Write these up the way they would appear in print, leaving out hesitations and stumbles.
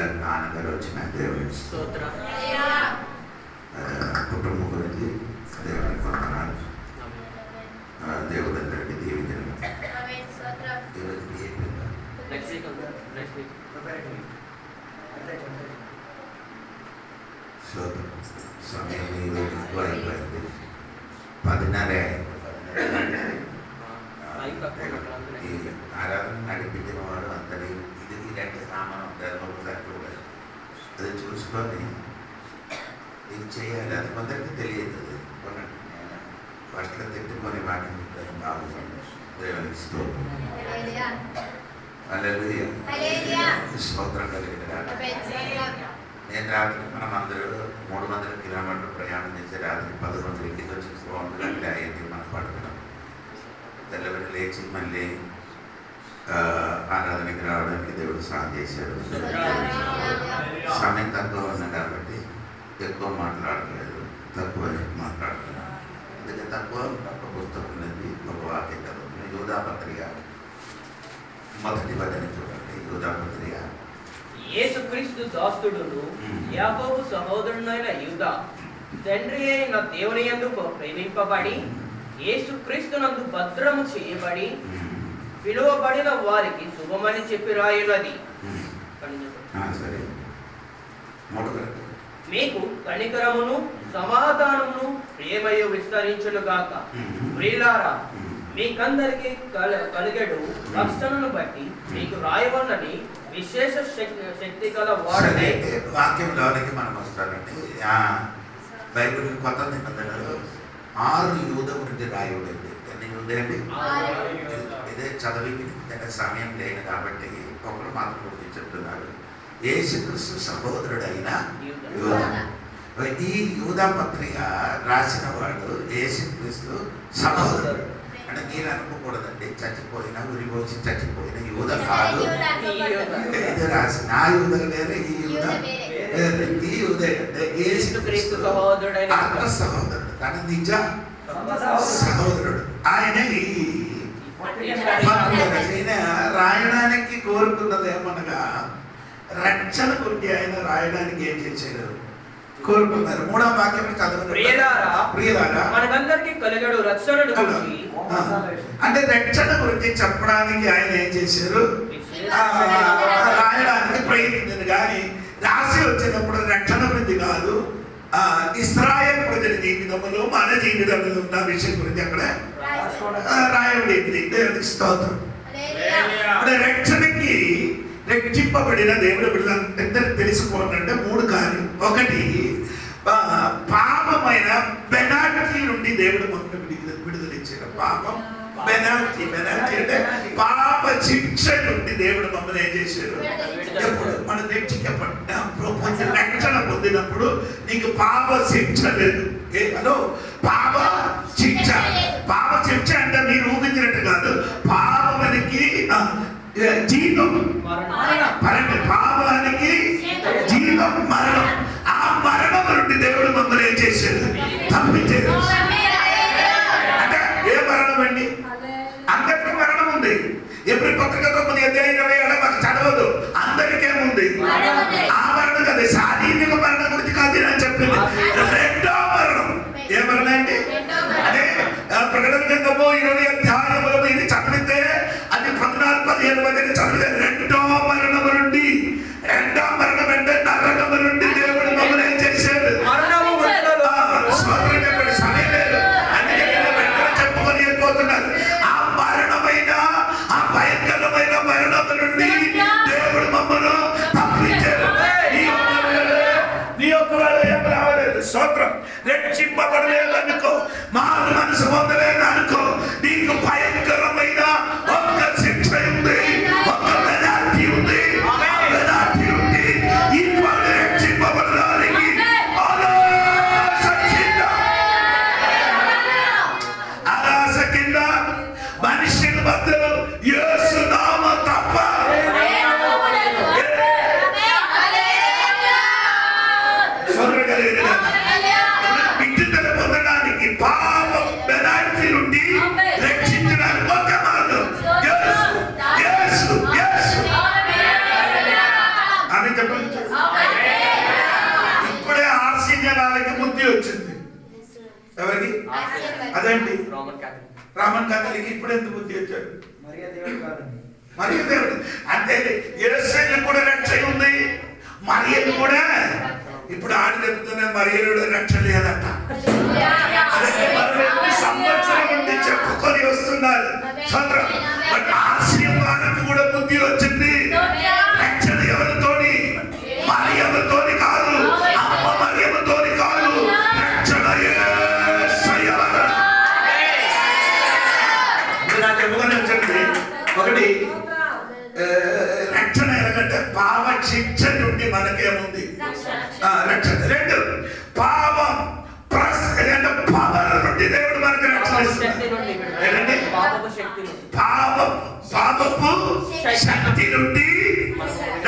గారి నాన్నగారు వచ్చిన దేవుని కుటుంబం గురించి దేవుని కొందనాలు దేవుడందరికీ దీవించడం. సమయం ఎక్కువ అయిపోయింది. 10:30 ఈ ఆరాధన నడిపించిన వాడు అందరి ఇది ఇలాంటి సామాను ఉంటుంది, అది చూసుకొని ఇది చేయాలి. అది కొందరికి తెలియదు. ఫస్ట్లో తిట్టుకొని వాటిని బాగుంది. దేవునికి స్తోత్రం, హల్లెలూయా, స్తోత్రం కలిగిన. నేను రాత్రి మనం అందరూ 300 కిలోమీటర్లు ప్రయాణం చేసి రాత్రి 11 ఇంటికి వచ్చి 2 గంటలు అయ్యింది. మనం పడుతున్నాం. తెల్లబడి లేచి మళ్ళీ ఆరాధనకి రావడానికి దేవుడు సాయం చేశాడు. సమయం తక్కువ ఉంది కాబట్టి ఎక్కువ మాట్లాడలేదు, తక్కువ మాట్లాడుతున్నాను. అందుకే తక్కువ పుస్తకం ఉంది, ఒక వాక్యం చదువుతుంది. యూదా పత్రిక 1వ వచనం చూడండి. యూదా పత్రిక. యేసుక్రీస్తు దాసుడును యాకోబు సహోదరుడైన యూదా తండ్రి అయిన దేవుని యందు ప్రేమింపబడి యేసుక్రీస్తునందు భద్రము చేయబడి పిలువబడిన వారికి శుభమని చెప్పి రాయున్నది. మీకు కనికరమును సమాధానమును ప్రేమయు విస్తరించును గాక. ప్రియులారా, మీకందరికి కలిగడు రక్షణను బట్టి మీకు రాయవన్నని విశేష శక్తి గల వాడనే. వాక్యంలోనికి మనం వస్తానండి. బైబిల్ కొత్త నిబంధనలో 6 యూద గురించి రాయబడింది. ఎన్ని యూద అండి? ఇదే చదివి సమయం లేదు కాబట్టి ఒకరు మాత్రం గురించి చెప్తున్నారు. యేసుక్రీస్తు సహోదరుడైన యూదా. ఈ యూదా పత్రిక రాసిన వాడు యేసుక్రీస్తు సహోదరుడు. అంటే మీరు అనుకోకూడదండి చచ్చిపోయినా ఉరిపోసి చచ్చిపోయిన యూద కాదు. ఇది రాసిన ఆ యూద వేరే, ఈ యూద వేరే. ఈ యూద అంటే యేసుక్రీస్తు సహోదరుడు, తన నిజ సహోదరుడు. ఆయన రాయడానికి కోరుకున్నది ఏమనగా రక్షణ గురించి ఆయన రాయడానికి ఏం చేశారు, కోరుకున్నారు. 3వ వాక్యం చదవండి. ప్రియులారా, మనకందరికీ కలిగడు రక్షణను గురించి, అంటే రక్షణ గురించి చెప్పడానికి ఆయన ఏం చేశారు, రాయడానికి ప్రయత్నించింది. కానీ రాసి వచ్చినప్పుడు రక్షణ గురించి కాదు, ఇశ్రాయేలు ప్రజల జీవితంలో మన జీవితంలో ఉన్న విషయం గురించి అక్కడ రాయబడింది. దేవునికి స్తోత్రం. రక్షణకి రక్షింపబడిన దేవుడు బిడ్డలందరూ తెలుసుకోవాలంటే 3 కార్యం. ఒకటి, పాపమైన పెనాల్టీ నుండి దేవుడు మనకు విడుదలిచ్చాడు. పాపం పెనాల్టీ అంటే పాప శిక్ష నుండి దేవుడు మమ్మల్ని ఏం చేశాడు. ఎప్పుడు మనం రక్షించబడిన రక్షణ పొందినప్పుడు నీకు పాప శిక్ష లేదు. హలో, పాప శిక్ష. పాప శిక్ష అంటే మీరు ఊహించినట్టు కాదు. పాపానికి జీవం, పాపానికి జీవం మరణం. ఆ మరణం నుండి దేవుడు మమ్మల్ని ఏం చేశాడు, తప్పించాడు. అంటే ఏ మరణం అండి? అందరికీ మరణం ఉంది. ఎప్పుడు పత్రిక 9:27 మాకు చదవదు. అందరికేముంది ఆ మరణం కదా. శారీరక మరణం గురించి కాదు నేను చెప్పింది. 2వ మరణం. ఏ మరణం అండి? అదే ప్రకటన గ్రంథము 20వ అధ్యాయములో ఇది చదివితే అది 14-15 వరకు చదివితే 2వ మరణం నుండి, 2వ మరణం అంటే నరకము నుండి దేవుడు మమ్మల్ని ఏం చేశాడు. స్వతంత్రం చెప్పండి, సమయం లేదు. అందుకే నేను వెంటనే చెప్పుకొని వెళ్ళిపోతున్నాను. ఆ మరణమైన, ఆ భయంకరమైన మరణం నుండి దేవుడు మమ్మల్ని తప్పించాడు. నీ యొక్క ఏం రావలేదు. స్తోత్రం. రక్షింపబడలేదు అనుకో, మారు మనసు పొందలేదు అనుకో, నీకు భయంకరమైన ఒక్క శిక్ష ఉంది, ఒక్క అదేంటి రోమన్ క్యాథలిక్. రామన్ కాథలిక్ ఇప్పుడు ఎంత బుద్ధి వచ్చాడు? మరియ దేవుడు కాదండి. మరియ దేవుడు అంటే యేసయ్య కూడా రక్షణ ఉంది, మరియకు కూడా. ఇప్పుడు ఆడ చెప్తున్నా మరియుడు రక్షణ లేదట. అదే మనం ఎన్ని సంవత్సరం నుండి చెప్పుకొని వస్తున్నారు. బట్ ఆశీర్వాదకు కూడా బుద్ధి వచ్చింది. రక్షణ ఎవరితోని? మరియమ్మతోని కాదు, అమ్మ మరియమ్మతోని కాదు, రక్షణ యేసయ్య. నాకు ఎందుకని వచ్చింది? ఒకటి రక్షణ ఎలాగంటే పాప శిక్ష నుండి మనకేముంది రక్షణ. రెండు పాపం పవర్ నుండి దేవుడు మనకు రక్షణ ఇస్తున్నాడు. ఏంటంటే పాపపు శక్తి నుండి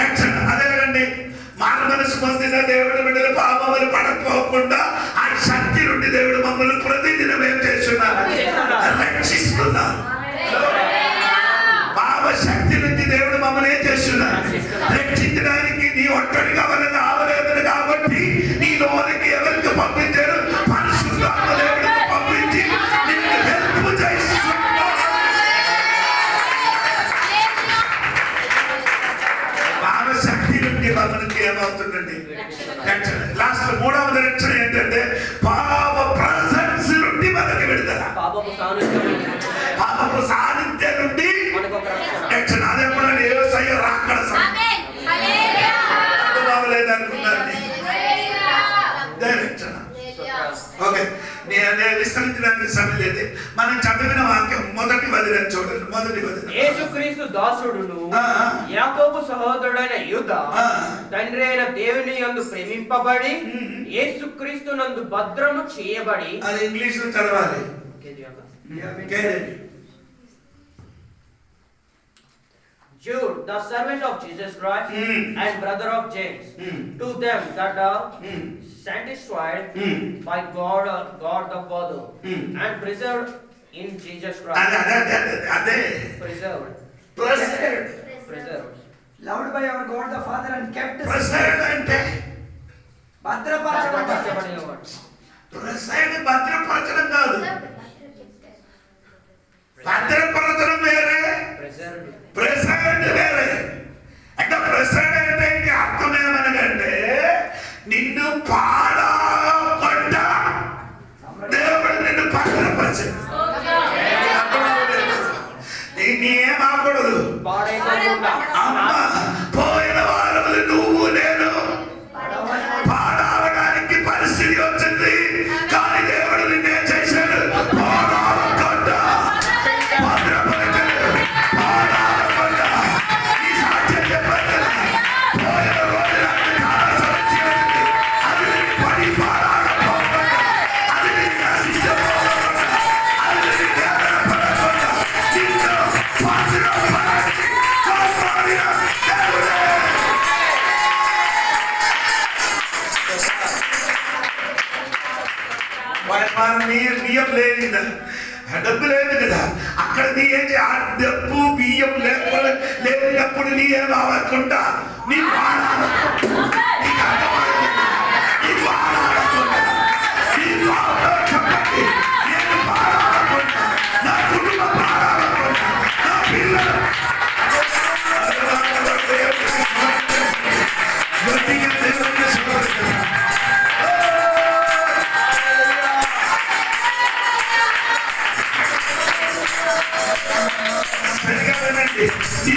రక్షణ. అదేనండి మారు మనసు పొందిన దేవుడు బిడ్డలు పాపములు పడకపోకుండా ఆ శక్తి నుండి దేవుడు మమ్మల్ని ప్రతిదినం ఏం చేస్తున్నారు? రక్షిస్తున్నారు. పాప శక్తి నుంచి దేవుడు మమ్మల్ని ఏం చేస్తున్నారు? రక్షించడానికి నీ ఒక్కడిగా వలన ఆవలేదు కాబట్టి నీ లోనికి ఎవరికి పంపించారు? పరిశుద్ధాత్మ దేవుడికి పంపించి నిన్ను హెల్ప్ చేస్తున్నారు. పాప శక్తి నుండి మనకి ఏమవుతుందండి? రక్షణ. లాస్ట్ మూడవది రక్షణ ఏంటంటే పాప ప్రజెన్స్ నుండి మనకి విడుదల. పాపపు సాన్నిధ్యం నుండి రక్షణ. అదే కూడా యేసయ్య రాకడ లేదనుకున్నారు. రక్షణ. ఓకే, నేను విస్తరించడానికి సమయం లేదు. మనం చదివిన వాక్యం మొదటి వదిన చూడండి. మొదటి వదిన యేసుక్రీస్తు దాసుడును యాకోబు సహోదరుడైన యూదా తండ్రి అయిన దేవుని యందు ప్రేమింపబడి యేసుక్రీస్తు నందు భద్రము చేయబడి. అది ఇంగ్లీష్ లో చదవాలి. Jude, the servant of Jesus Christ and brother of James, to them that are sanctified by God the Father and preserved in Jesus Christ. Preserved. Loved by our God the Father and kept. Preserved ante భద్రపరచబడినవాడు. preserved భద్రపరచడం కాదు. భద్రపరచడం వేరే, present వేరే. అంటే present అంటే అర్థం ఏమనగంటే నిన్ను పాడకుండా దేవుడు నిన్ను భద్రపరచడు. ఏమాకూడదు. అమ్మ పోయిన వారములు నువ్వు నేను పాడవడానికి పరిస్థితి వచ్చింది. కానీ దేవుడు నిన్నేం చేశాడు? పాడకుండా భద్రపరచడు. పాడకుండా ఈ సాధ్యం చెప్పండి. పోయిన రోజు నాకు చాలా సమస్య వచ్చింది. అది నేను పడి పాడకుండా, అది నేను నశించకుండా, అది నేను వేదన పడకుండా నిన్ను భద్రపరచి కాపాడిన దేవుడే. బియ్యం లేదు కదా, డబ్బు లేదు కదా, అక్కడ నీ ఏంటి? ఆ డబ్బు బియ్యం లేనప్పుడు నీ ఏం అవ్వకుండా నీ పాడాడకుండా చెప్పండి. నేను పాడాడకుండా, నా కుటుంబం పాడాడకుండా, నా పిల్లలు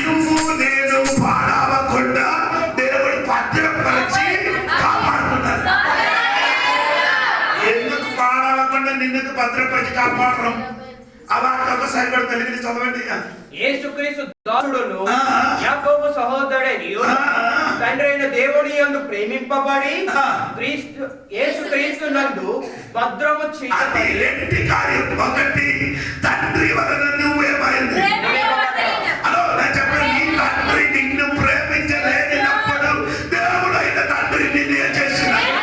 నువ్వు నేను పాడవకుండా దేవుడు భద్రపరిచి కాపాడుతున్నారు. ఎందుకు పాడవకుండా నిన్ను భద్రపరిచి కాపాడడం? ఒకసారి కూడా తెలియని చదవండి. యేసుక్రీస్తు దాసుడును యాకోబు సహోదరుడైన యూదా తండ్రి అయిన దేవుని యందు ప్రేమింపబడి యేసుక్రీస్తు నందు భద్రము చేయబడి. రెంటి కార్యం. ఒకటి, తండ్రి వలన నువ్వేమైంది? హలో, నేను చెప్పండి. నీ తండ్రి నిన్ను ప్రేమించలేనప్పుడు దేవుడైన తండ్రి నిన్ను ఏం చేస్తున్నాడు?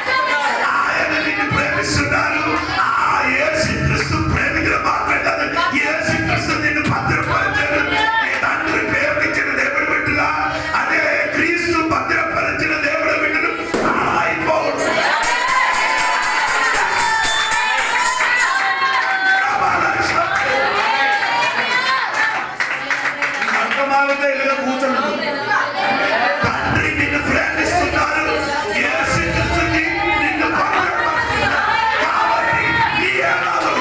ఆయన నిన్ను ప్రేమిస్తున్నారు. ఆ యేసుక్రీస్తు ప్రేమికులు మాట్లాడతారు. యేసుక్రీస్తు నిన్ను భద్రపరచాడు. నీ తండ్రి ప్రేమించిన దేవుడు బిడ్డలా, అదే క్రీస్తు భద్రపరిచిన దేవుడు బిడ్డలు అయిపోవచ్చు. ఇమ్మనువేలుగా కూర్చున్నావు. తండ్రి నిన్ను ప్రేమిస్తున్నారు. యేసుక్రీస్తుని నిన్ను పరలోకపరుస్తున్నారు. కాబట్టి నీ ఎడలో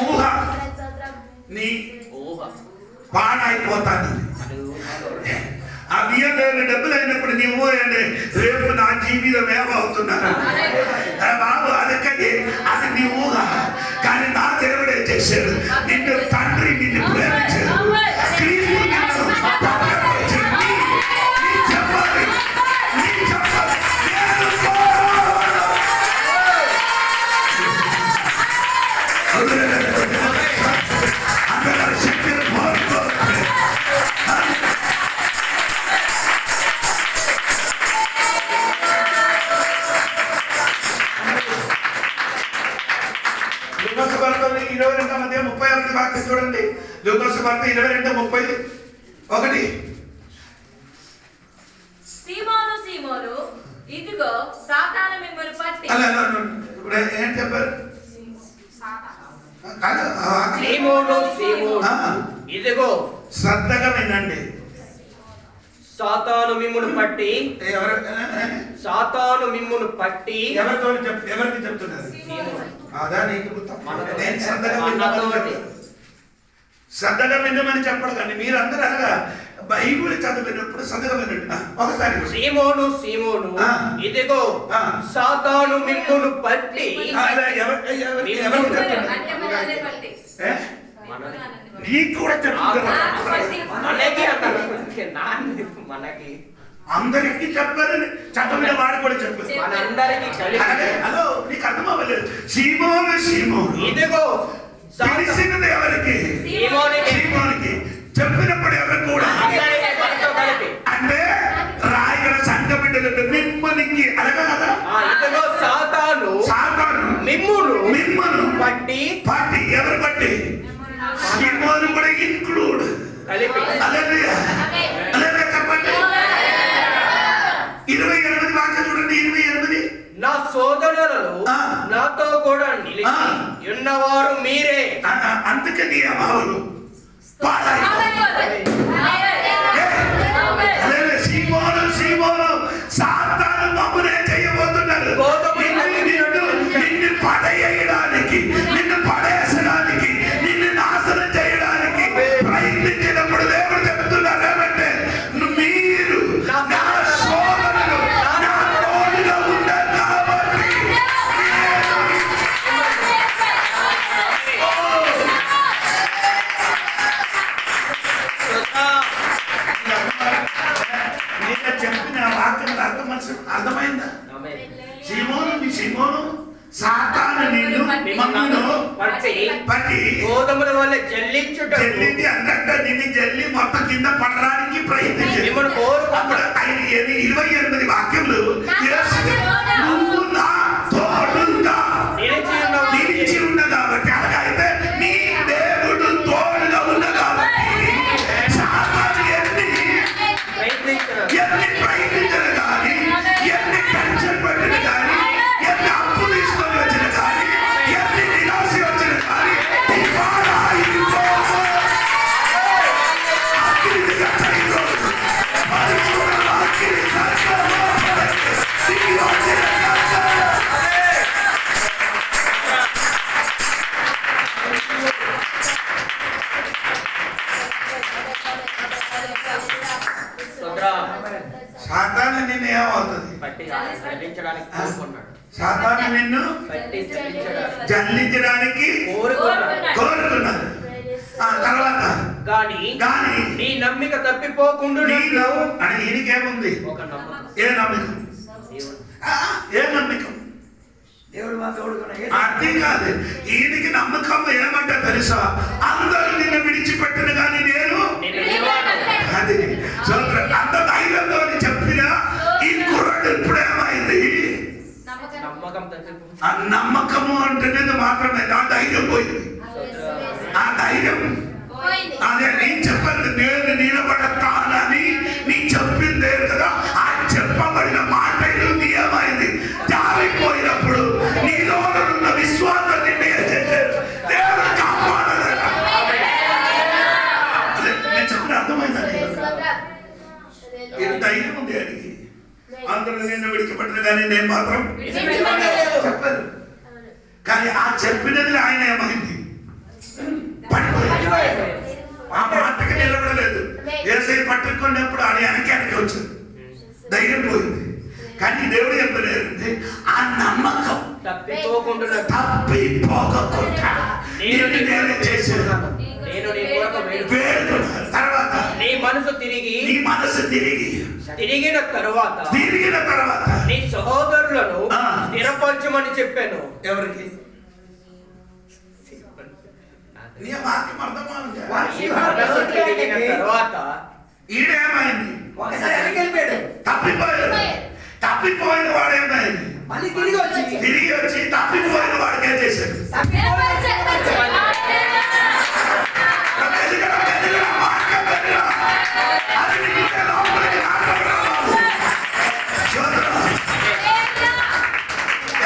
ఊహ నీ పాడైపోతాను. ఆ బియ్యం డబ్బులు అయినప్పుడు నీవు అంటే రేపు నా జీవితం ఏమవుతున్నాను బాబు అదక్కడి అది నీ ఊహ. కానీ నా దేవుడు ఏం చేశాడు? నిన్ను తండ్రి నిన్ను ప్రేమించాడు. క్రీస్తు నిన్ను పరలోకించాడు. నీ చెప్పాలి, నీ చెప్పాలి, నేను పోరాడు. అందరూ శక్తిని పోరాడు. లూకాసు వార్త 22:31 వాక్యం చూడండి. లూకాసు వార్త 22:31. సీమోను సీమోను, ఇదిగో సాతాను మిమ్మల్ని పట్టి. ఇప్పుడు ఏం చెప్పారు? సీమోను సీమోను, ఇదిగో శ్రద్ధగా వినండి. సాతాను మిమ్మును పట్టి, సాతాను మిమ్మును పట్టి. ఎవరికి చెప్తున్నారు? అదా నీకు నేను శ్రద్ధగా వినమని చెప్పడు. కానీ మీరందరూ అనగా బైబిల్ చదివినప్పుడు శ్రద్ధగా వినండి. ఒకసారి సీమోను సీమోను, ఇదిగో సాతాను మిమ్మును పట్టి. నీకు కూడా చెప్తున్నారు. మనకి అందరికి చెప్పారని చదవిన వాడు కూడా చెప్పారు. హలో, నీకు అర్థం అవ్వలేదు. సీమోను సీమోను, ఇదిగో తెలిసినది ఎవరికి? సీమోనికి. చెప్పినప్పుడు ఎవరు కూడా అంటే రాయగల సంఘ బిడ్డలు మిమ్మల్ని అనగా కదా. ఇదిగో సాతాను మిమ్మును పట్టి ఎవరు పట్టి? సీమోను కూడా ఇన్క్లూడ్. హల్లెలూయా, హల్లెలూయా చెప్పండి. 28 వాక్యం చూడండి. 28. నా సోదరులు నాతో కూడా నిలిచి ఉన్నవారు మీరే. అందుకని అమావులు సీమోను సీమోను సాతాను మమ్మునే చేయబోతున్నారు. నిన్ను పడేయడానికి, నిన్ను పడేసడానికి, నిన్ను నాశనం చేయడానికి ప్రయత్నించినప్పుడు దేవుడు చెప్తున్నారు ఏమంటే, మీరు నా సోదరులు, నా తోడుగా ఉన్నారు కాబట్టి. నేను చెప్పిన వాక్యం అర్థమైందా? సీమోను సాతాను నిన్ను మమ్మును పట్టి గోధుమల వల్ల జల్లించి అన్నట్టు నిన్ను జల్లి మొత్తం కింద పడడానికి ప్రయత్నించి. అప్పుడు 28 వాక్యములు నువ్వు నా తోడుగా నిలిచి ఉన్న కాబట్టి, అలాగైతే నీ దేవుడు తోడుగా ఉన్న కాబట్టి సాతాను ఎన్ని ప్రయత్నించను కానీ, ఎన్ని టెన్షన్ పట్టిన కానీ, ఎన్ని అప్పు తీసుకొని వచ్చిన కానీ, ఎన్ని నిరాశ వచ్చిన కానీ, సాతాను నిన్ను ఏమవుతుంది? సాతాను నిన్ను జల్లించడానికి కోరుకున్నాడు. తర్వాత కానీ నీ నమ్మిక తప్పిపోకుండా అని ఈయనకేముంది? ఏ నమ్మకం? ఏ నమ్మకం? అర్థం కాదు. ఈయనకి నమ్మకం ఏమంటే తెలుసా? అందరూ నిన్ను విడిచిపెట్టిన కానీ నేను అది అంత ధైర్యంతో చెప్పినా ఈ కుర్రాడు ఇప్పుడు ఏమైంది? ఆ నమ్మకము అంటేనేది మాత్రమే. ఆ ధైర్యం పోయింది. ఆ ధైర్యం అదే నేను చెప్పాను. నేను నిలబడి అందరూ నిన్ను విడిచిపెట్టరు కానీ నేను మాత్రం చెప్పారు. కానీ ఆ చెప్పినది ఆయన ఏమైంది? పడిపోయింది. ఆ మాటకి నిలబడలేదు. యేసయ్య పట్టుకున్నప్పుడు ఆయన వెనక్కి వచ్చింది, ధైర్యం పోయింది. కానీ దేవుడు చెప్పలేదండి, ఆ నమ్మకం తప్పిపోకుండా తర్వాత నీ మనసు తిరిగిన తరువాత నీ సహోదరులను స్థిరపరచమని చెప్పాను. ఎవరికి? నీ వాక్యం అర్థమైంది. మనసు తిరిగిన తరువాత ఈడేమైంది? ఒకసారి వెనక్కి వెళ్ళిపోయాడు. తప్పిపోయిన వాడు ఏమైంది? మళ్ళీ తిరిగి వచ్చి తప్పిపోయిన వాడికి ఏం చేశాడు?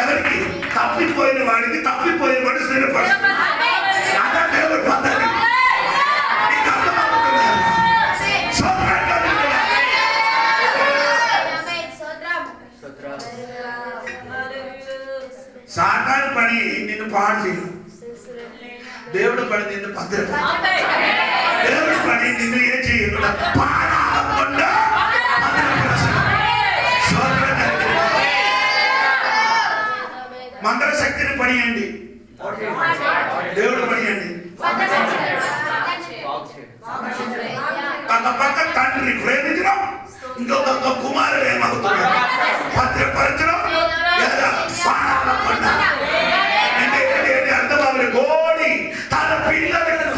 ఎవరికి? తప్పిపోయిన వాడికి తప్పిపోయిన వాడు స్థిరపరుస్తాడు. అదే దేవుడు పద్ధతి. నీకు అర్థమవుతుందా? సాతాను పని నిన్ను పాడు చేయదు. దేవుడు పని నిన్ను భద్రపరుస్తాడు. దేవుడు పని నిన్ను ఏం చేయదు? పాడకుండా మంత్ర శక్తిని పనియండి. దేవుడు పనియండి. ఒక పక్క తండ్రిని ప్రేమించడం, ఇంకొక కుమారుడు ఏమవుతున్నాడు? భద్రపరచడం లేదా పాడకుండా. అర్థమవుతుంది. గోడి తన పిల్లలకు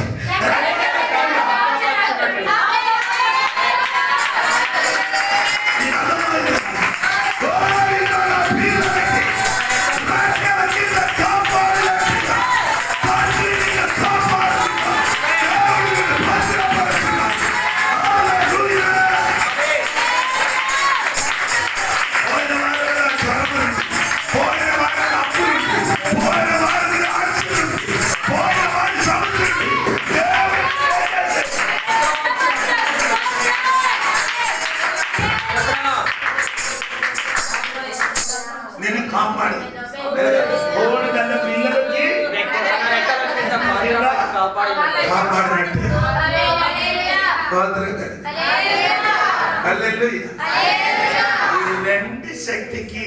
రెండు శక్తికి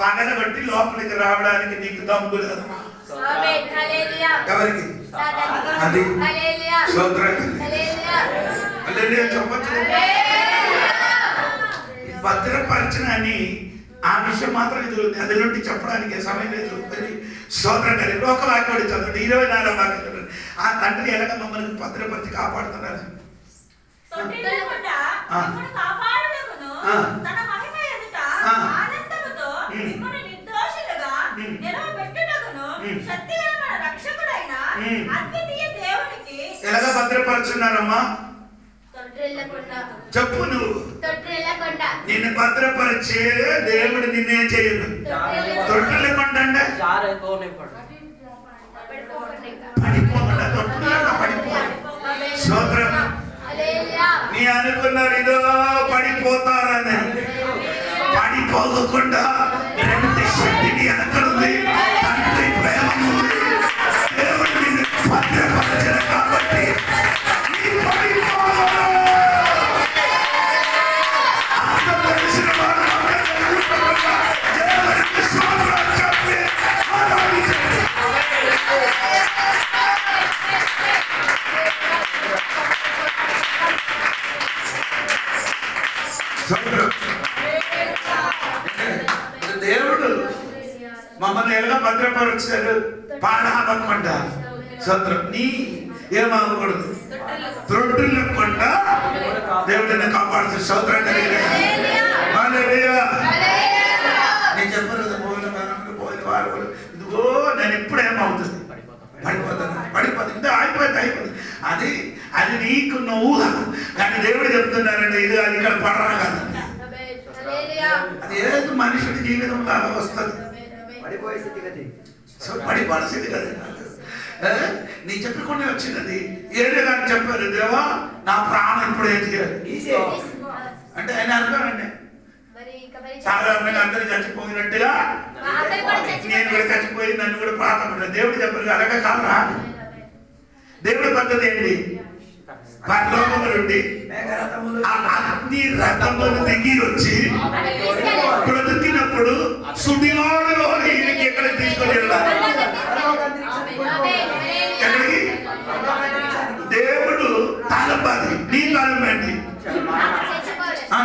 పగలగొట్టి లోపలికి రావడానికి నీకు దమ్ము లేదు. ఎవరికి? అది చెప్పచ్చు. భద్రపరచన అని ఆ విషయం మాత్రం ఎదురుంది. అది నుండి చెప్పడానికి సమయం లేదు. స్తోత్రం కలిగి ఒక వాక్యం చదవండి. 24వ వాక్యం చదవండి. ఆ తండ్రి ఎలాగ మమ్మల్ని భద్రపరిచి కాపాడుతున్నారు. ఎలాగ భద్రపరుచున్నారమ్మా? చెప్పు నువ్వు. నిన్ను భద్రపరిచే దేవుడు నిన్నేం చేయదు. తొట్టిల్లకుండా అంటే పడిపోకుండా, తొట్టిల్లకుండా పడిపోవాలి. స్తోత్రం. నీ అనుకున్నారు ఇదో పడిపోతారని, పడిపోకుండా రెండు శక్తిని వెనకడుంది. తండ్రి ప్రేమ ఉంది. దేవుడు నిన్ను భద్రపరచరు కాబట్టి దేవుడు మమ్మల్ని ఎలా భద్రపరిచాడు? పాడకుండా సత్రం నీ ఏమవ్వకూడదు. త్రొట్టులకుండా దేవుడిని కాపాడుతూ స్తోత్రం కలిగిన నేను చెప్పాను కదా, పోయిన వారు ఇదిగో నేను ఎప్పుడేమవుతుంది? పడిపోతుంది. ఇంత అయిపోతుంది. అది నీకున్న ఊహ. కానీ దేవుడు చెప్తున్నారండి, ఇది అది ఇక్కడ పడరా కాదు. అది ఏదో మనుషుడి జీవితం లాగా వస్తుంది. పడిపోయే పరిస్థితి కదా. నీ చెప్పకుండా వచ్చినది ఏదో కానీ చెప్పారు. దేవా నా ప్రాణం ఇప్పుడు ఏం చేయాలి అంటే ఆయన అనుకోనండి. సాధారణంగా అందరూ చచ్చిపోయినట్టుగా నేను కూడా చచ్చిపోయి నన్ను కూడా ప్రార్థన దేవుడు చెప్పరు అలాగే కాదా? దేవుడి పద్ధతి ఏంటి? పరలోకము నుండి అగ్ని రథములు దిగి వచ్చి బ్రతికినప్పుడు సుడిలోడులో ఈయనకి ఎక్కడికి తీసుకొని వెళ్ళాలి? ఎక్కడికి? దేవుడు తాళంబాది నీ తాళం ఏంటి?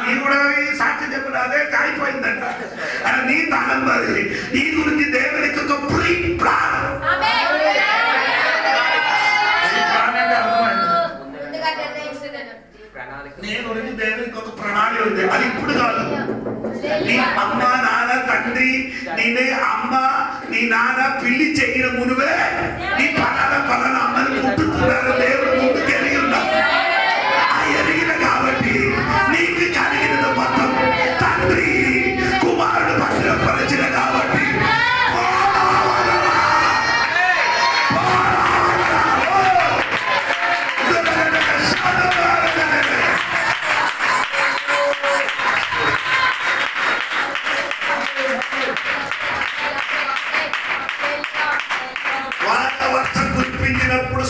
నీ కూడా సాక్ష్యం చెప్పిన అదే కాయిపోయిందంట. నీ తాళంబాది ఈ గురించి దేవునికి ఒక ప్రీ ప్లాన్. నేను దేవునికి ఒక ప్రణాళిక ఉంది. అది ఇప్పుడు కాదు. నీ అమ్మ నాన్న తండ్రి నేనే అమ్మ నీ నాన్న పెళ్లి చేయన మునువే నీ పలానా అమ్మని పుట్టుతున్నారు. దేవుడు ముందుకు ఎరిగి ఉన్నారు. ఆ ఎరిగిన కాబట్టి నీకు కలిగిన మొత్తం తండ్రి కుమారుడు భద్రపరిచిన కాబట్టి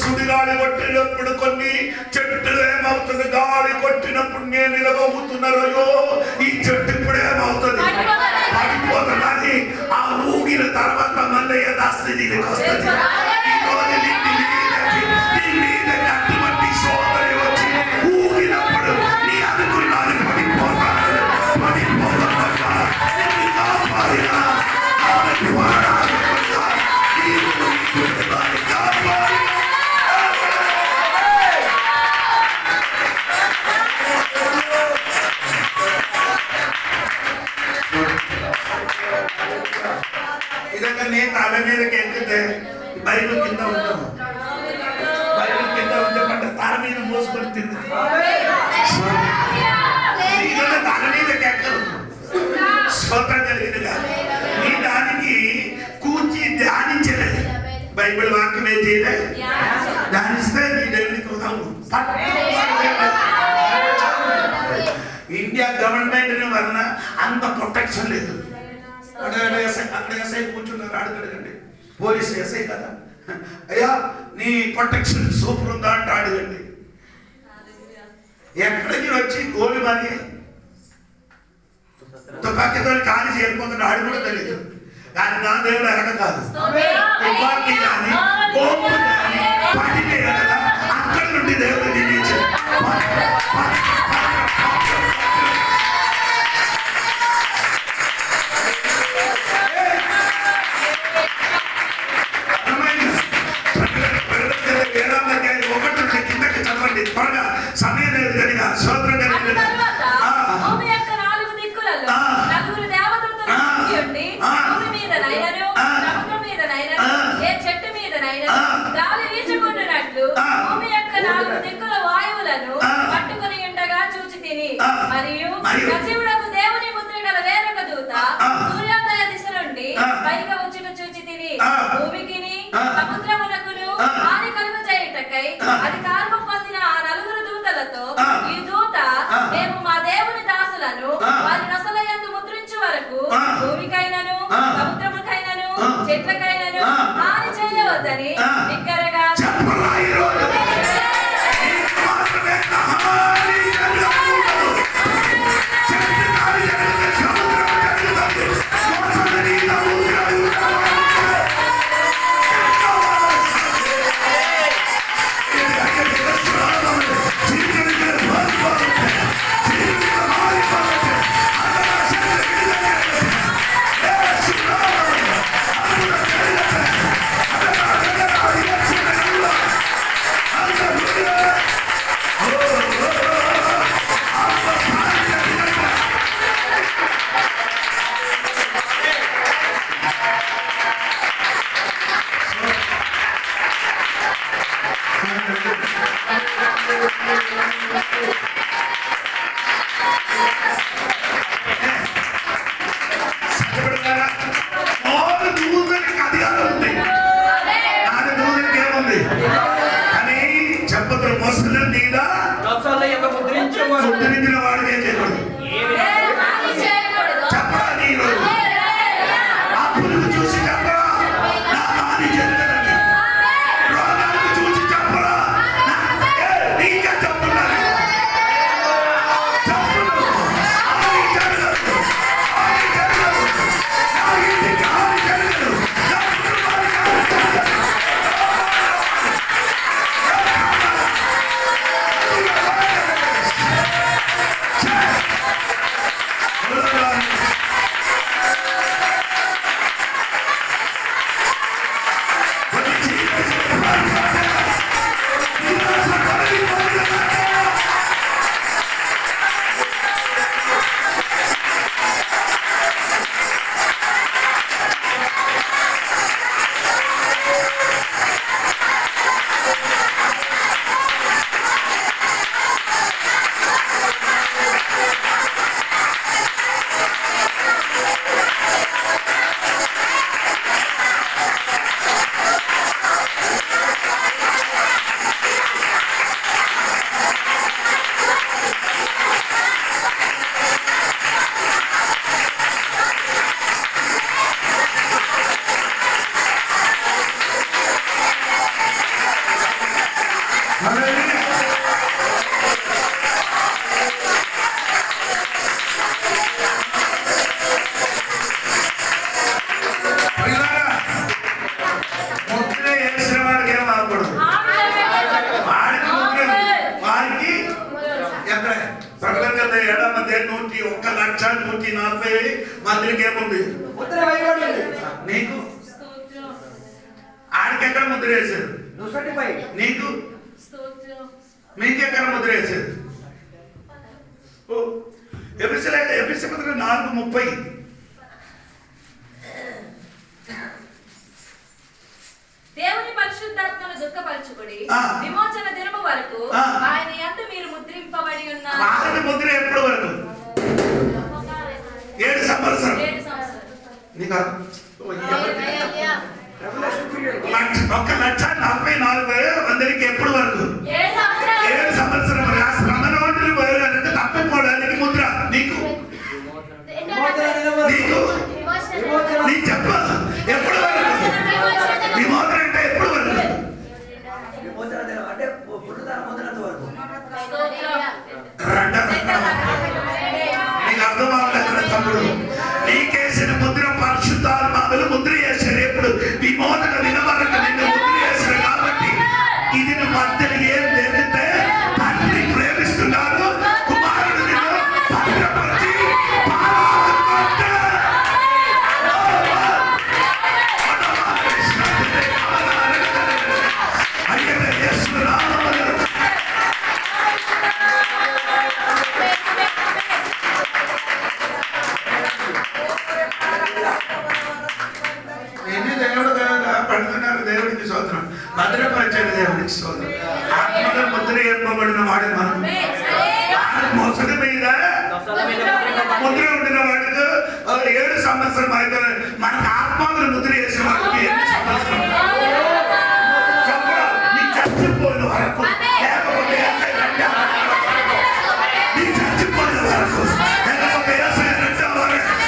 సుడిగాలి కొట్టినప్పుడు కొన్ని చెట్లు ఏమవుతుంది? గాలి కొట్టినప్పుడు నేను నిలబోతున్నారో ఈ చెట్టు ఇప్పుడు ఏమవుతుంది? పడిపోతుంది. ఆ ఊగిన తర్వాత మళ్ళీ యథాస్థితికి వస్తుంది. అటువంటి సోదరి వచ్చి ఊగినప్పుడు నీ అనుకున్నాను పడిపోతాను. నేను తల మీదకి ఎక్కితే బైబిల్ కింద ఉంటాను. బైబిల్ కింద ఉంటే పట్ట తల మీద మోసుకొని తిరుగుతుంది. తల మీదకి ఎక్కదు. స్తోత్రం కలిగినగా నీ దానికి కూర్చి ధ్యానించలేదు. బైబిల్ వాక్యం ఏం చేయలేదు. ధ్యానిస్తే నీ దేవునికి ఇండియా గవర్నమెంట్ వలన అంత ప్రొటెక్షన్ లేదు. అక్కడ ఎస్ఐ కూర్చున్నారు. అడగండి పోలీసు ఎస్ఐ కదా, అయ్యా నీ ప్రొటెక్షన్ సూపర్ ఉందా అంటే అడగండి. ఎక్కడికి వచ్చి గోలి మారి తుపాకీతో ఖాళీ చేయకపోతున్నా ఆడు కూడా తెలియదు. కానీ నా దేవుడు ఎక్కడ కాదు. తుపాకీ కానీ కోపు కానీ పడితే కదా అక్కడి నుండి దేవుడు నిందించాడు. సమయం లేదు కనుక స్తోత్రం కలిగిన గాలి వీచుకున్నట్లు భూమి యొక్క 4 దిక్కుల వాయువులను పట్టుకుని ఉండగా చూచి తిని మరియు సజీవుడకు దేవుని ముద్ర గల వేరొక దూత సూర్యోదయ దిశ నుండి పైగా వచ్చుట చూచి తిని భూమికిని సముద్రమునకును హాని కలుగ చేయుటకై అధికారము పొందిన ఆ 4 దూతలతో ఈ దూత మేము మా దేవుని దాసులను వారి నొసలయందు ముద్రించు వరకు భూమికైనను సముద్రముకైనను చెట్లకైనను హాని చేయవద్దని బిగ్గరగా ముద్రించిన వాడికి ఏం చేయకూడదు. ప్రకటన గ్రంథం 7వ అధ్యాయం 1,140,000 మందికి ఏముంది? ముద్ర వేయబడి ఉంది. నీకు ఆడికి ఎక్కడ ముద్ర వేశారు? నుసటిపై. నీకు మీకు ఎక్కడ ముద్ర వేశారు? ఎఫెసీ పత్రిక 4:30. దేవుని పరిశుద్ధాత్మను దుఃఖపరచుకుడి, విమోచన దినము వరకు ఆయన యందు మీరు ముద్రింపబడి ఉన్నారు. ఆయన ముద్ర ఎప్పుడు వరకు? 7 సంవత్సరాలు. 7 సంవత్సరాలు. నీకు 1,44,000 మందికి ఎప్పుడు వరకు? 7 సంవత్సరాలు. 7 సంవత్సరం. శ్రమనోటులు తప్పిపోవడానికి ముద్ర. నీకు నీ చెప్ప ఎప్పుడు వరకు? విమోచన అంటే ఎప్పుడు వరకు? విమోచన దినం అంటే పునరుద్ధాన పొందినంత వరకు. నీకు అర్థం అవ్వలేదు తమ్ముడు. నీకేసిన ముద్ర పరిశుద్ధాత్మలు ముద్ర చేశారు. ఎప్పుడు? విమోచన దినం వరకు నిన్ను ముద్ర చేశారు. కాబట్టి ఇది మధ్యలో ఏం జరిగితే తండ్రి ప్రేమిస్తున్నాడు, కుమారుడు నిన్ను భద్రపరిచి పడుతున్నారు. దేవుడికి స్తోత్రం. భద్రపరిచిన దేవుడికి స్తోత్రం. ఆత్మలో ముద్ర ఏర్పబడిన వాడు మనం. మొసలి మీద ముద్ర ఉండిన వాడికి 7 సంవత్సరం అయితే మనకు ఆత్మలో ముద్ర వేసిన వాడికి 8 సంవత్సరం. నీ చచ్చిపోయిన వరకు, లేకపోతే నీ చచ్చిపోయిన వరకు, లేకపోతే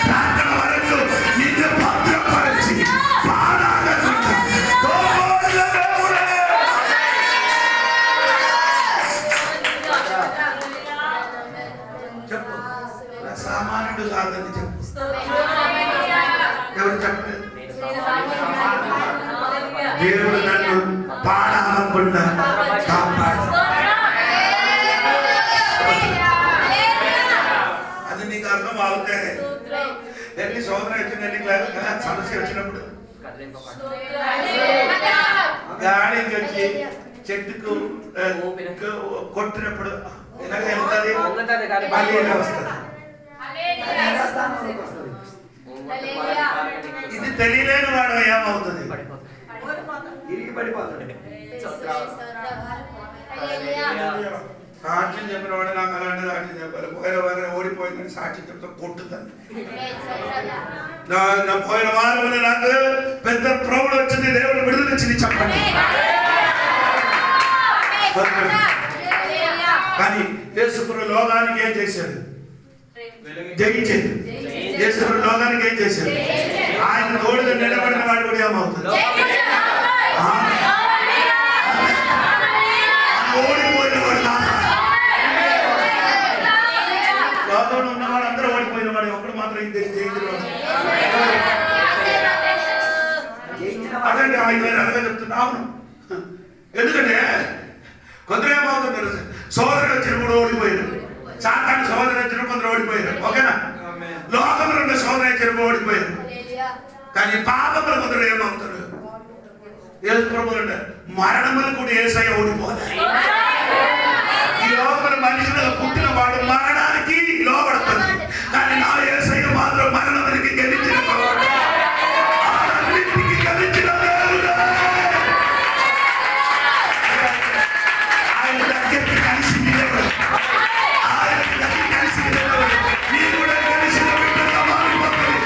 ప్రార్థన వరకు నిన్ను భద్రపరిచి చెప్పు. సామాన్యుడు కాదని చెప్పు. ఎవరు చెప్పలేదు? దేవుడు నన్ను పాడాలనుకున్నా కాపాడు. అది నీకు అర్థం అవుతే ఎన్ని సోదరం వచ్చిన సమస్య వచ్చినప్పుడు గాడికి వచ్చి చెట్టుకు కొట్టినప్పుడు ఎలాగ వెళ్తుంది? మళ్ళీ ఎలా వస్తుంది? ఇది తెలియలేని వాడు ఏమవుతుంది? ఇరిగి పడిపోతాడు. సాక్ష్యం చెప్పిన వాడు నాకు అలాంటి సాక్ష్యం చెప్పాలి. పోయిన వారం ఓడిపోయిందని సాక్ష్యం చెప్తా కొట్టుతాను. పోయిన వారం నాకు పెద్ద ప్రౌఢ వచ్చింది, దేవుడు విడుదల వచ్చింది చెప్పండి. కానీ యేసుప్రభు లోకానికి ఏం చేశాడు? జయించాడు. యేసుప్రభు లోకానికి ఏం చేశాడు? ఆయన తోడుగా నిలబడిన వాడు కూడా ఏమవుతుంది? ఓడిపోయిన వాడు లోకంలో ఉన్నవాడు అందరూ ఓడిపోయిన వాడు, ఒక్కడు మాత్రం అదండి. 5,000 అలాగే చెప్తున్నా. అవును, ఎందుకంటే కొందరు ఏమవుతుంది తెలుసు, సోదరుడు వచ్చినప్పుడు ఓడిపోయారు. సాతాను సోదరు వచ్చినప్పుడు కొందరు ఓడిపోయారు. ఓకేనా? లోకంలో ఉన్న సోదరు వచ్చినప్పుడు ఓడిపోయారు. కానీ పాపములు కొందరు ఏమవుతారు? యేసు ప్రభువు అంటే మరణములు కూడా యేసయ్య ఓడిపోతారు. ఈ లోపల మనుషులుగా పుట్టిన వాడు మరణానికి లోపడుతుంది. కానీ నా యేసయ్య మాత్రం మరణానికి గెలిచిన వాడు. గెలిచిన దేవుడు. ఆయన దగ్గరికి కలిసి నిలబడు. ఆయన దగ్గరికి కలిసి నిలబడు. నీ కూడా కలిసిన బిడ్డగా మారిపోతుంది.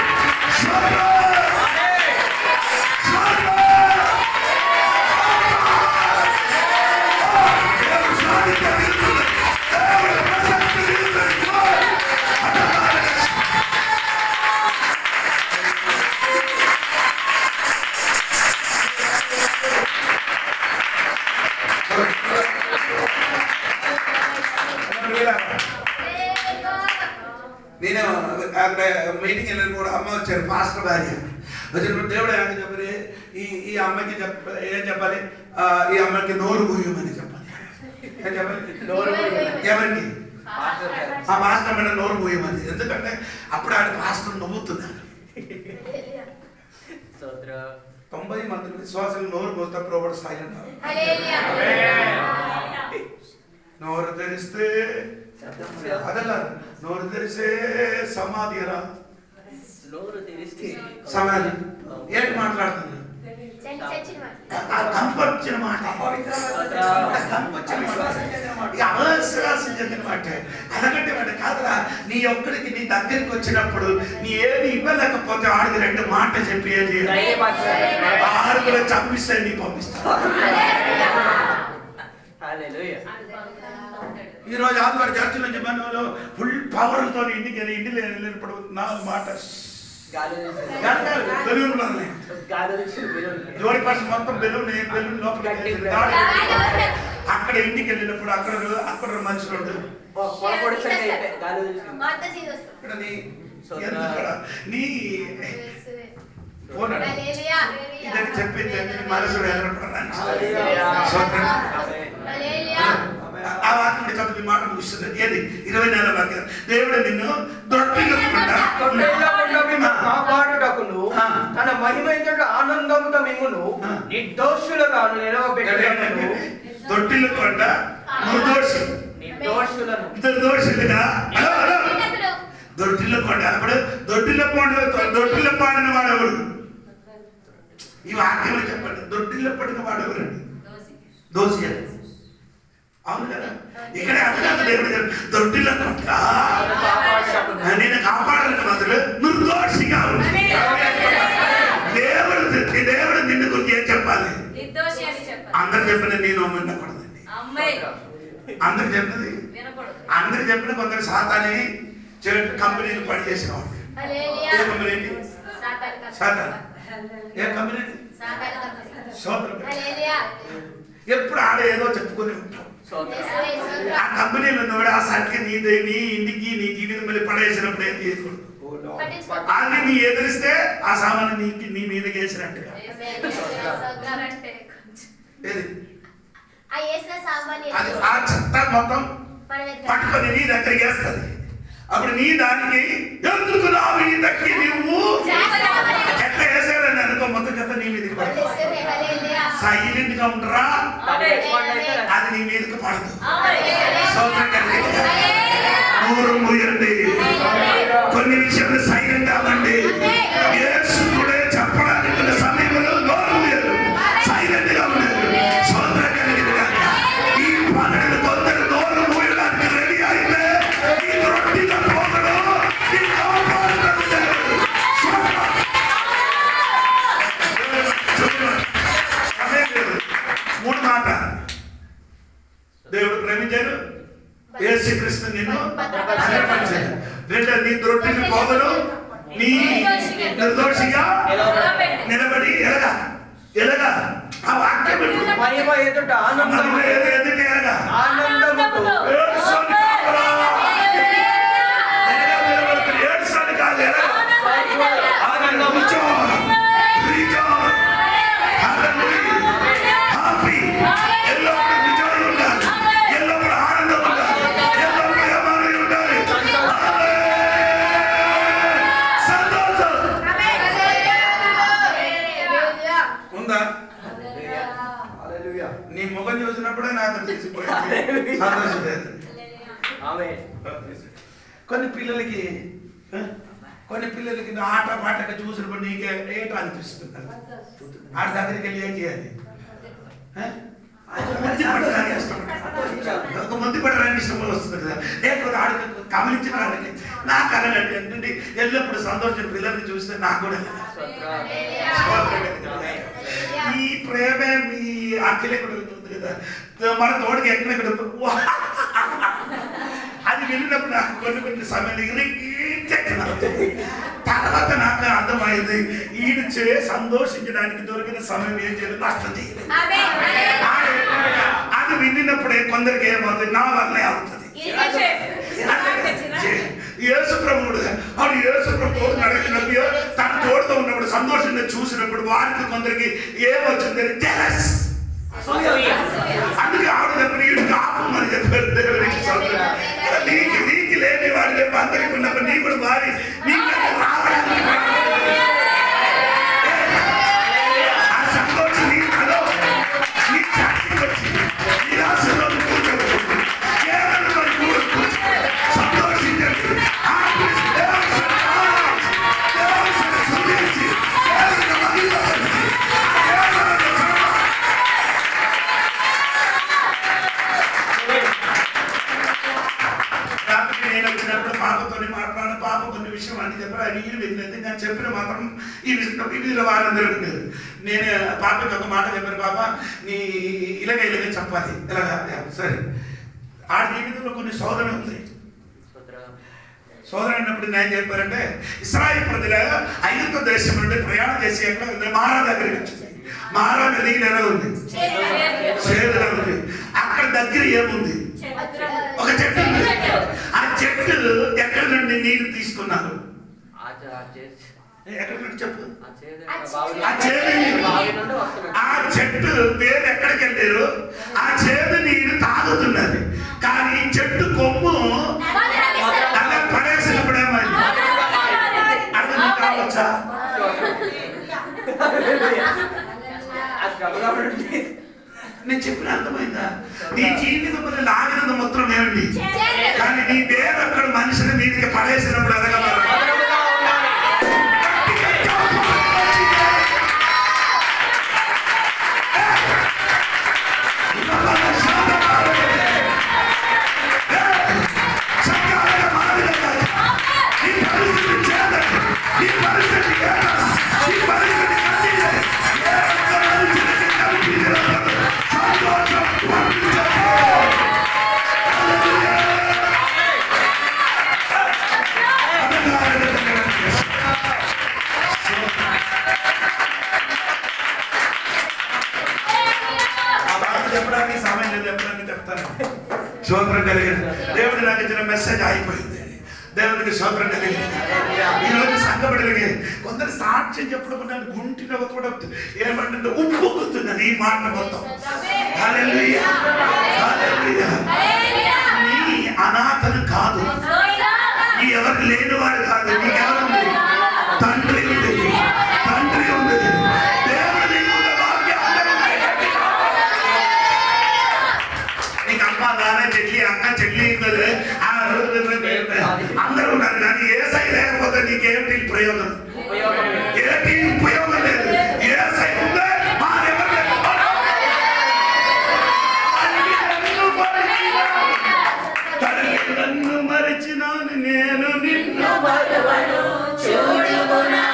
నేను అక్కడ మీటింగ్ వెళ్ళిన కూడా అమ్మ వచ్చారు, పాస్టర్ భార్య వచ్చినప్పుడు దేవుడు ఏమని చెప్పాలి? ఈ అమ్మకి ఏం చెప్పాలి? ఈ అమ్మకి నోరు మూయమని చెప్పాలి. ఏం చెప్పాలి? ఎవరికి? ఆ పాస్టర్ మీద నోరు పోయమని. ఎందుకంటే అప్పుడు ఆడ పాస్టర్ నవ్వుతున్నారు. 90 మంది విశ్వాసులు నోరు పోతే ప్రభువు సైలెంట్. నోరు తెరిస్తే అదಲ್ಲ, నోరు తెరిస్తే సమాధిరా, సమాధి ఏంటి మాట్లాడుతున్నారు? కంపొచ్చిన మాట, అవిశ్వాసం చెందిన మాట, అదగంటే మాట కాదురా. నీ ఒక్కడికి నీ దగ్గరికి వచ్చినప్పుడు నీ ఏది ఇవ్వలేకపోతే ఆడికి 2 మాట చెప్పేది, ఆరుగులో చంపిస్తే నీ పంపిస్తా. ఈ రోజు ఆదివారం చర్చ నుంచి మనలో ఫుల్ పవర్తో ఇంటికి వెళ్ళినప్పుడు 4 మాట బెలూన్ వల్లే జోడి పర్సన్ మొత్తం బెలూన్ లోపల అక్కడ ఇంటికి వెళ్ళినప్పుడు అక్కడ మనుషులు ఉంటారు. నీ ఇదని చెప్పింది మనసు వెళ్ళపడడానికి ఆ వాక్యం చదివి మాట ముగిస్తుంది. ఏది 24వ వాక్యం, దేవుడు నిన్ను కాపాడుటకును తన మహిమ ఎదుట ఆనందముతో మిమ్మును నిర్దోషులుగా నిలవబెట్టుటకును. దొట్టిల్లకుండా నిర్దోషులుగా దొట్టిల్లకుండా. అప్పుడు దొట్టిల్ల పాడిన వాడెవరు? ఈ వాక్యంలో చెప్పండి. దొట్టిల్ల పడిన వాడెవరు? దోషి. అవును కదా? ఇక్కడ అర్థం దేవుడు దొడ్డిలో నేను కాపాడాలని బదులు నిర్దోషిగా దేవుడు నిన్ను గురించి ఏం చెప్పాలి? అందరు చెప్పిన నేను వినకూడదండి. అందరు చెప్పినది అందరు చెప్పిన కొందరు సాతాని కంపెనీలు పనిచేసిన వాళ్ళు. ఏ కంపెనీ అండి? సాతాన్. ఏ కంపెనీ? ఎప్పుడు ఆడ ఏదో చెప్పుకొని ఉంటాం. ఆ కంపెనీలో ఉన్నవాడు ఆ సరికి నీ ఇంటికి నీ జీవితం మళ్ళీ పడేసినప్పుడు ఏం చేయకూడదు. అది నీ ఎదిరిస్తే ఆ సామాను నీ మీదకి వేసినట్టుగా. అది ఆ చెత్త మొత్తం పట్టుకొని నీ దగ్గరికి వేస్తుంది. అప్పుడు నీ దానికి ఎందుకు నా మీదకి నువ్వు ఎట్లా వేసాడని అనుకో, మొత్తం చెత్త నీ మీదకి పడుతుంది. సైలెంట్ గా ఉండరా, అది నీ మీదకి పడదు. నోరు మూయండి, కొన్ని విషయాలు సైలెంట్ అవ్వండి. యేసుడే చెప్పడానికి ఉన్న సమయంలో నోరు మూయరు, సైలెంట్ గా ఉండరు. ఈ పగలు కొందరు నోరు మూయడానికి రెడీ అయితే ఈ రొట్టిలో పోగడం మూడు మాట. దేవుడు ప్రేమించాడు, యేసుక్రీస్తు నిన్ను అనుమతించాడు. రెండోది నీ రొట్టిని పోగలు నీ నిర్దోషిగా నిలబడి ఎలాగా ఆ వాక్యం ఎదుట ఆనందముతో ఏడ్చాలి కాదు, నీ ముఖం చూసినప్పుడే నాకు తెలిసిపోయింది సంతోషం. కొన్ని పిల్లలకి ఆట పాటగా చూసినప్పుడు నీకే ఏటో అనిపిస్తుంది. ఆడ దగ్గరికి వెళ్ళి ఏం చేయాలి? ఒక ముందు పడడానికి ఇష్టం వస్తుంది కదా, లేకపోతే ఆడికి గమనించిన వాళ్ళకి నాకు అలాంటి ఏంటంటే ఎల్లప్పుడు సంతోషం పిల్లల్ని చూస్తే నాకు కూడా ఈ ప్రేమే మీ అఖిలే కూడా ఉంటుంది కదా, మన తోడికి ఎక్కడెక్కడ అది వెళ్ళినప్పుడు నాకు కొన్ని సమయంలో తర్వాత నాకు అర్థమైంది, ఈయన సంతోషించడానికి దొరికిన సమయం ఏం చేయలేదు, నష్టం చేయలేదు. అది విన్నప్పుడే కొందరికి ఏమవుతుంది, నా వల్లే అవుతుంది. యేసు ప్రభువుడు వాడు యేసు ప్రభు నడిచినప్పుడు తన తోడుతో ఉన్నప్పుడు సంతోషంగా చూసినప్పుడు వారికి కొందరికి ఏమొచ్చింది, జెలస్. అందుకే ఆవిడ చెప్పిన ఆపమని చెప్పారు దేవునికి. పాపతో మాట్లాడిన పాప కొన్ని విషయం అన్ని చెప్పారు. అది ఈయన వినలేదు. నేను చెప్పిన మాత్రం ఈ విధంగా వారందరూ విన్నారు. నేను పాపకి ఒక మాట చెప్పాను, పాప నీ ఇలాగ చెప్పాలి ఇలాగా. సరే ఆ జీవితంలో కొన్ని శోధన ఉంది. శోధన అన్నప్పుడు నేను చెప్పారంటే ఇశ్రాయేలు ప్రజల ఐగుప్తు దేశం నుండి ప్రయాణం చేసి ఎక్కడ మహారాజు దగ్గరికి వచ్చింది. మహారాజు దగ్గర ఎలా ఉంది? చేదులా ఉంది. అక్కడ దగ్గర ఏముంది? ఒక చెట్టు ఉంది. ఆ చెట్టు ఎక్కడి నుండి నీరు తీసుకున్నారు? ఎక్కడి నుండి చెప్పు. ఆ చెట్టు పేరు ఎక్కడికి వెళ్ళారు? ఆ చేదు నీరు తాగుతున్నది. కానీ చెట్టు కొమ్ము అలా పడేసినప్పుడు ఏమైంది? అర్థం కావచ్చా? నేను చెప్పిన అర్థమైందా? నీ జీవితంలో లాగినది మొత్తం ఏమండి, కానీ నీ పేరు అక్కడ మనిషిని మీదికి పడేసినప్పుడు ఎదగలరు. స్తోత్రం కలిగింది. దేవుడు నాకు ఇచ్చిన మెసేజ్ అయిపోయింది. దేవుడికి స్తోత్రం కలిగింది. ఈరోజు సంఘపడలిగి కొందరు సాక్ష్యం చెప్పడం గుంటిలో కూడా ఏమంటుంటే ఉప్పుకుతున్నది ఈ మాట మొత్తం. హల్లెలూయా, హల్లెలూయా. నీ అనాథను కాదు, నీ ఎవరు లేనివాడు కాదు. నీకెవరుంది? తండ్రి ఉంది, తండ్రి ఉంది. దేవుడు నీకు నీకు అమ్మ నాన్న చెల్లి అక్క చెల్లి అందరూ ఉన్నారు. కానీ యేసై లేకపోతే నీకేమిటి ప్రయోజనం? ఏంటి ఉపయోగం లేదు. యేసై ఉందే నన్ను మరిచినాను నేను నిన్ను మరువను చూడుమునా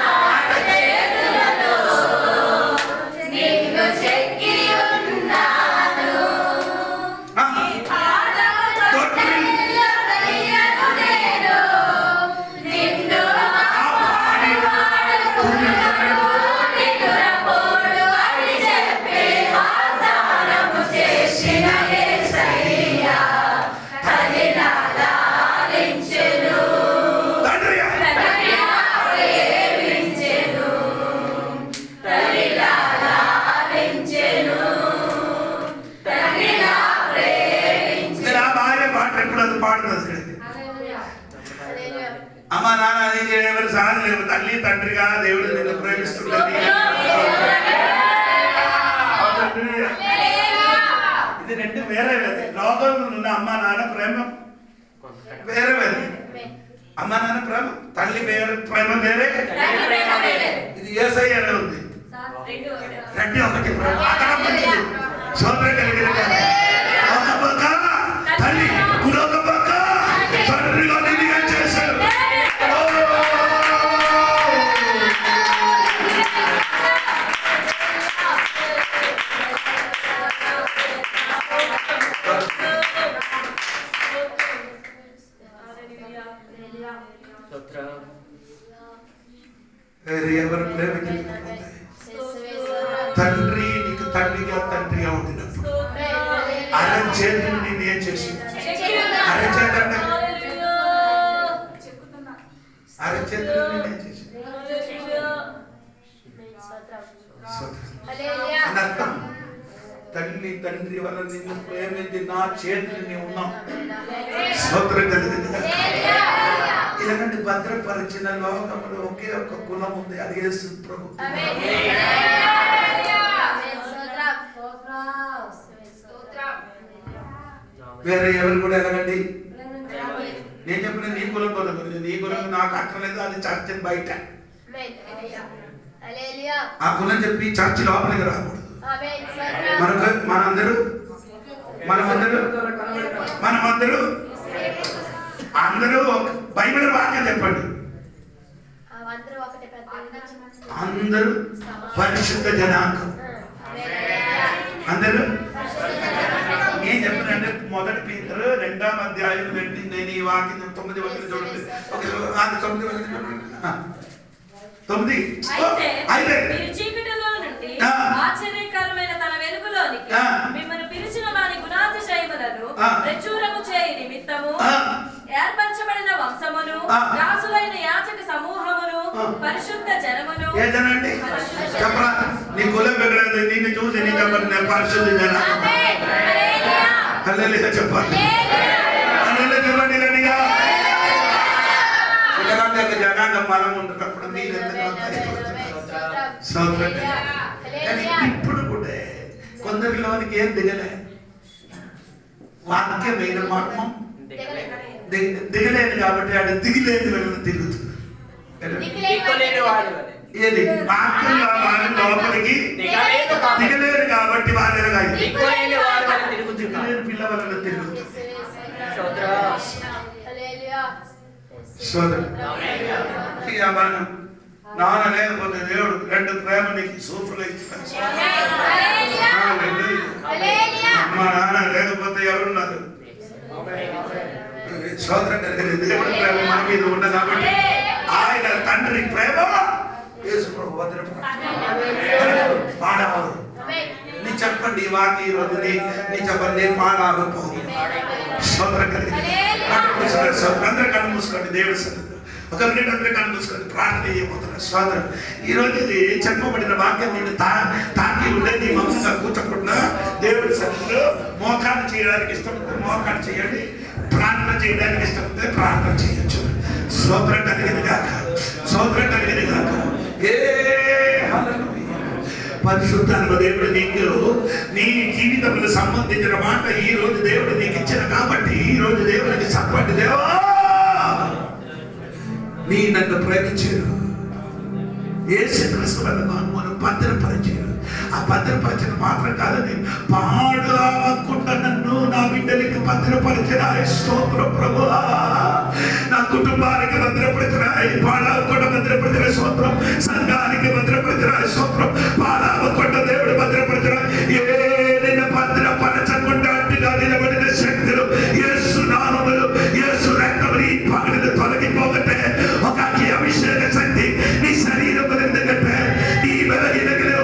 అమ్మ నాన్న ఎవరు సహాయం లేవు. తల్లి తండ్రిగా దేవుడు నిన్ను ప్రేమిస్తున్నది. ఇది రెండు వేరే వేరే. లోకంలో ఉన్న అమ్మ నాన్న ప్రేమ వేరే వేరే. అమ్మ నాన్న ప్రేమ, తల్లి ప్రేమ వేరే. ఇది యేసయ్యలో ఉంది. రెండు ఒకటి ప్రేమ. అక్కడ మంచిది. స్తోత్రం కలిగిన ఒక పక్క తల్లి, మరొక పక్క తండ్రిగా నిన్ను చేశారు. ఎవరు ప్రేమ తండ్రి నీకు తండ్రిగా తండ్రిగా ఉండినప్పుడు అరచేతులు నేను ఏం చేసి అరచేతంటే అరచేతులు నేనేం చేసి అని అర్థం. తల్లి తండ్రి వల్ల నిన్ను ప్రేమించి నా చేతులు నీవు ఉన్నావు. స్తోత్రం కలిగింది. ఇలాంటి భద్రపరిచిన లోకములు ఒకే ఒక్క కులం ఉంది, అది యేసు ప్రభు. వేరే ఎవరు కూడా ఎలాగండి? నేను చెప్పిన నీ కులం గురించి, నీ కులం నాకు అక్కర్లేదు, అది చర్చ బయట. ఆ కులం చెప్పి చర్చి లోపలికి రాకూడదు. మనమందరూ అందరూ బైబిల్ వాక్యం చెప్పండి. అందరూ పరిశుద్ధ జనాంగం. అందరూ ఏం చెప్పినంటే మొదటి పేతురు 2వ అధ్యాయం నేను ఈ వాక్యం 9 వచనం చూడండి. ఓకే 9 వచనం చూడండి. 9 అయితే మీరు చీకటిలో నుండి ఆశ్చర్యకరమైన తన వెలుగులోనికి మిమ్మల్ని పిలిచిన వారి గుణాతిశయములను ప్రచురము చేయ నిమిత్తము ఏర్పరచబడిన వంశమును రాసులైన యాజక సమూహమును పరిశుద్ధ జనమును. ఏదనండి చెప్పరా నీ కులం ఎక్కడైంది? నిన్ను చూసి నీ చెప్పండి పరిశుద్ధ జనం. హల్లెలూయా చెప్పండి. హల్లెలూయా చెప్పండి. గట్టిగా ఇలాంటి జనాంగం మనం ఉన్నప్పుడు మీరు ఇప్పుడు కూడా కొందరిలోనికి ఏం దిగలే, వాక్యమైన మర్మం దిగలేదు కాబట్టి ఆడ దిగిలేని వెళ్ళి తిరుగుతుంది. ఏది వాక్యంలో వారి లోపలికి దిగలేరు కాబట్టి వారి దిగలేని పిల్ల వల్ల తిరుగుతుంది. నాన్న లేకపోతే దేవుడు 2 ప్రేమ నీకు సూపర్గా ఇస్తాడు. మా నాన్న లేకపోతే ఎవరున్నారు? సోదరం కలిగిన దేవుడి ప్రేమ మన మీద ఉండదు కాబట్టి ఆయన తండ్రి ప్రేమ పాడవరు. నీ చెప్పండి ఈ వాకి ఈరోజు నీ చెప్పండి నేను పాడవపో. సోదరం కలిగిన అందరూ కళ్ళు మూసుకోండి. దేవుడి సన్నిధిలో ఒక మినిట్ అందరూ కళ్ళు మూసుకోండి. ప్రార్థన చేయబోతున్నా. సోదరం ఈరోజు ఇది చెప్పబడిన వాక్యం నేను తాకి ఉండే నీ మనసుగా కూర్చోకుండా దేవుడి సన్నిధిలో మోకాలు చేయడానికి ఇష్టం మోకాలు చేయండి. ప్రార్థన చేయడానికి ఇష్టం ప్రార్థన చేయొచ్చు. స్తోత్రం కలిగింది కాక, స్తోత్రం కలిగింది కాక. పరిశుద్ధాత్మ దేవుడు నీకు నీ జీవితంలో సంబంధించిన మాట ఈ రోజు దేవుడు నీకు ఇచ్చిన కాబట్టి ఈ రోజు దేవుడికి చెప్పండి. దేవా నీ నన్ను ప్రేమించారు. యేసుక్రీస్తు మనం భద్రపరిచారు. ఆ భద్రపరిచిన మాత్రం కాదని పాడకుండా నన్ను నా బిడ్డలకి భద్రపరిచిన స్తోత్రం ప్రభువా. నా కుటుంబానికి భద్రపరిచిన పాడకుండా భద్రపరిచిన స్తోత్రం. సంఘానికి భద్రపరిచిన స్తోత్రం. పాడకుండా దేవుడు భద్రపరిచిన ఏదైనా భద్రపరచకుండా అడ్డుగా నిలబడిన శక్తులు యేసు నామములు యేసు రక్తములు ఈ పగలు తొలగిపోగట్టే ఒక అభిషేక శక్తి నీ శరీరం ఎందుకంటే నీ వెలగినగలు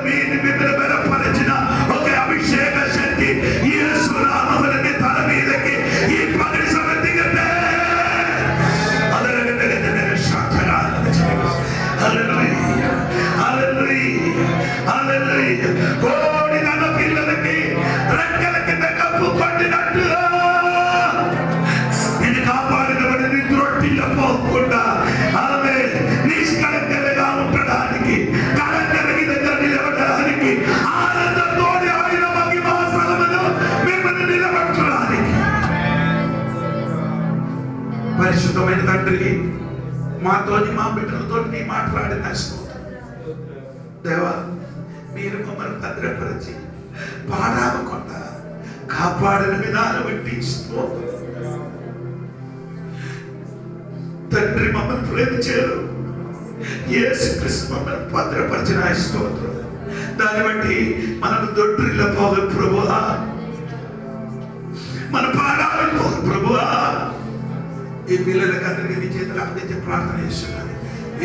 మిమ్మల్ని బలపరిచిన ఒక అభిషేక శక్తి యేసు నామములకి తల మీదకి ఈ పగడి సమర్థి కంటే కోడి నన్న పిల్లలకి రెక్కల కింద కప్పు పట్టినట్టు నేను కాపాడినబడి నిద్రొట్టిలో పోకుండా ఆమె నిష్కలంకలుగా ఉండడానికి కలంకలకి దగ్గర నిలబడడానికి ఆనందంతో ఆయన మహిమా స్థలములో మిమ్మల్ని నిలబెట్టడానికి. పరిశుద్ధమైన తండ్రి మాతోని మా బిడ్డలతో నీ మాట్లాడిన దేవా మీరు మమ్మల్ని భద్రపరిచి పాడవకుండా కాపాడిన విధానం బట్టి తండ్రి మమ్మల్ని ప్రేమించారు. యేసుక్రీస్తు మమ్మల్ని భద్రపరిచిన స్తోత్రం. దాన్ని బట్టి మనం దొడ్రిల్ల పోదు ప్రభువా, మన పాడాలని పోదు ప్రభువా. ఈ పిల్లలకి అందరికీ నీ చేతులు అప్పగించి ప్రార్థన చేస్తున్నాను.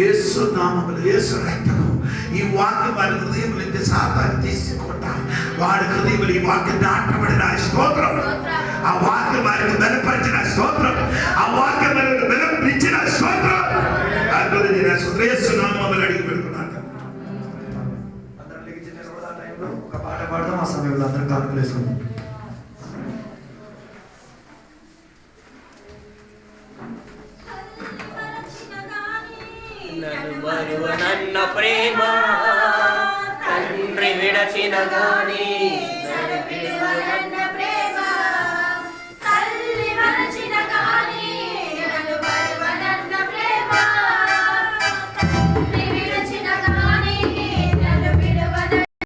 యేసు నామములో యేసు రక్తము ఈ వాక్యం వారి హృదయంలో నుంచి సాతాన్ని తీసుకుంటా వాడి హృదయంలో ఈ వాక్యం నాటబడిన స్తోత్రం. ఆ వాక్యం వారికి బలపరిచిన స్తోత్రం. ఆ వాక్యం వారికి బలపరిచిన స్తోత్రం. యేసు నామములో అడిగి పెడుతున్నాను. ఒక పాట పాడదాం. ఆ సమయంలో అందరం కానుకలు వేసుకుందాం. నన్న ప్రేమ తండ్రి విడచిన గాని